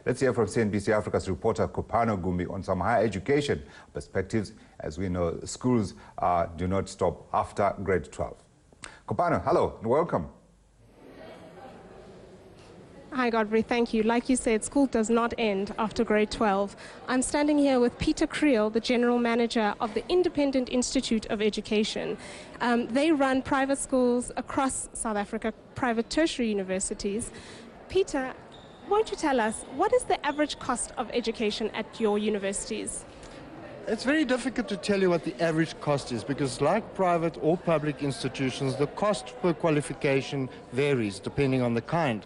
Let's hear from CNBC Africa's reporter Kopano Gumbi on some higher education perspectives. As we know, schools do not stop after grade 12. Kopano, hello and welcome. Hi, Godfrey. Thank you. Like you said, school does not end after grade 12. I'm standing here with Pieter Kriel, the General Manager of the Independent Institute of Education. They run private schools across South Africa, private tertiary universities. Pieter, won't you tell us, what is the average cost of education at your universities? It's very difficult to tell you what the average cost is because like private or public institutions, the cost per qualification varies depending on the kind.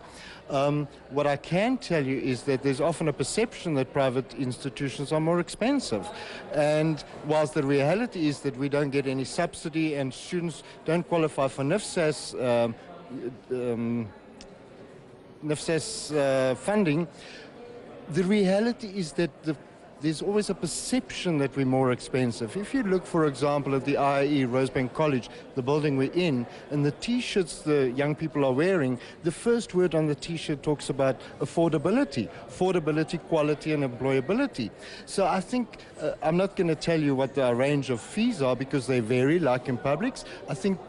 What I can tell you is that there's often a perception that private institutions are more expensive. And whilst the reality is that we don't get any subsidy and students don't qualify for NIFSAS funding, the reality is that there's always a perception that we're more expensive. If you look, for example, at the IIE Rosebank College, the building we're in, and the T-shirts the young people are wearing, the first word on the T-shirt talks about affordability, quality, and employability. So I think, I'm not going to tell you what the range of fees are because they vary, like in publics. I think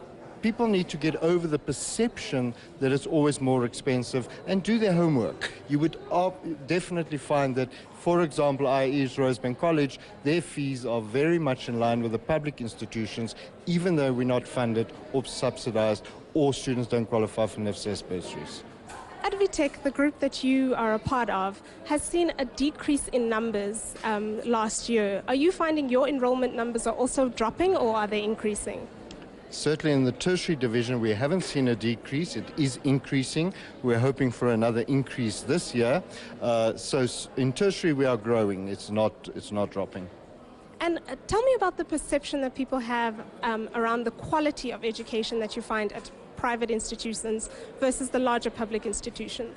people need to get over the perception that it's always more expensive and do their homework. You would definitely find that, for example, IIE's Rosebank College, their fees are very much in line with the public institutions, even though we're not funded or subsidized or students don't qualify for NIFSAS bursaries. Advitech, the group that you are a part of, has seen a decrease in numbers last year. Are you finding your enrollment numbers are also dropping or are they increasing? Certainly in the tertiary division, we haven't seen a decrease. It is increasing. We're hoping for another increase this year. So in tertiary, we are growing. It's not dropping. And tell me about the perception that people have around the quality of education that you find at private institutions versus the larger public institutions.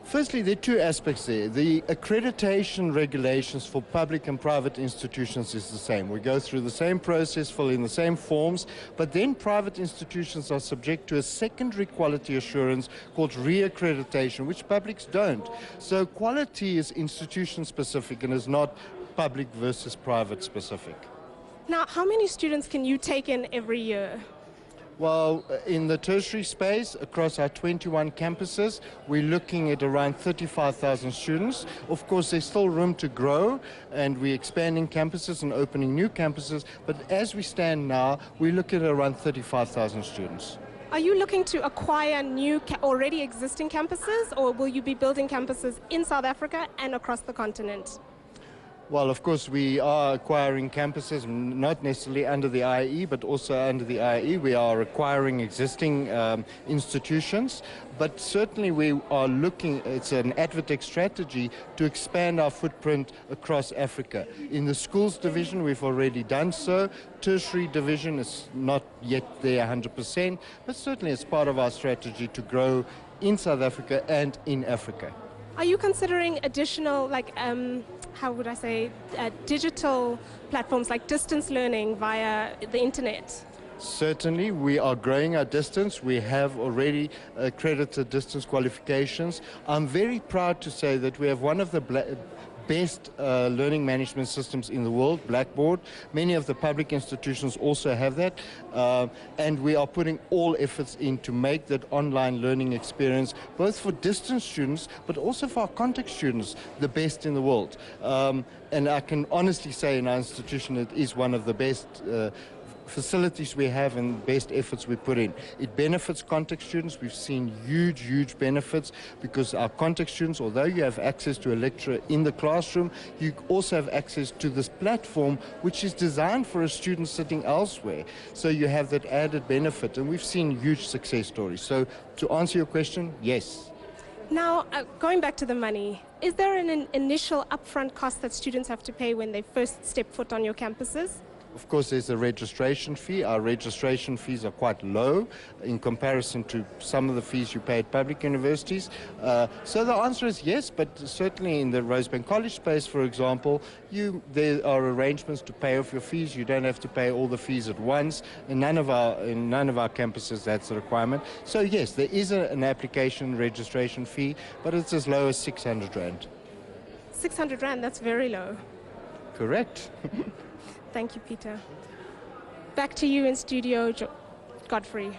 Firstly, there are two aspects there. The accreditation regulations for public and private institutions is the same. We go through the same process, fill in the same forms, but then private institutions are subject to a secondary quality assurance called reaccreditation, which publics don't. So quality is institution specific and is not public versus private specific. Now, how many students can you take in every year? Well, in the tertiary space, across our 21 campuses, we're looking at around 35,000 students. Of course, there's still room to grow, and we're expanding campuses and opening new campuses. But as we stand now, we look at around 35,000 students. Are you looking to acquire new already existing campuses, or will you be building campuses in South Africa and across the continent? Well, of course, we are acquiring campuses, not necessarily under the IIE, but also under the IIE. We are acquiring existing institutions, but certainly we are looking, it's an Advitech strategy to expand our footprint across Africa. In the schools division, we've already done so. Tertiary division is not yet there 100%, but certainly it's part of our strategy to grow in South Africa and in Africa. Are you considering additional, digital platforms like distance learning via the internet? Certainly, we are growing our distance. We have already accredited distance qualifications. I'm very proud to say that we have one of the best learning management systems in the world, Blackboard. Many of the public institutions also have that, and we are putting all efforts in to make that online learning experience, both for distance students, but also for our contact students, the best in the world. And I can honestly say in our institution it is one of the best facilities we have and best efforts we put in. It benefits contact students. We've seen huge benefits because our contact students, although you have access to a lecturer in the classroom, you also have access to this platform which is designed for a student sitting elsewhere. So you have that added benefit, and we've seen huge success stories. So to answer your question, yes. Now, going back to the money, is there an initial upfront cost that students have to pay when they first step foot on your campuses? Of course, there's a registration fee. Our registration fees are quite low in comparison to some of the fees you pay at public universities. So the answer is yes, but certainly in the Rosebank College space, for example, there are arrangements to pay off your fees. You don't have to pay all the fees at once. In none of our campuses, that's a requirement. So yes, there is an application registration fee, but it's as low as 600 Rand. 600 Rand, that's very low. Correct. Thank you, Pieter. Back to you in studio, Godfrey.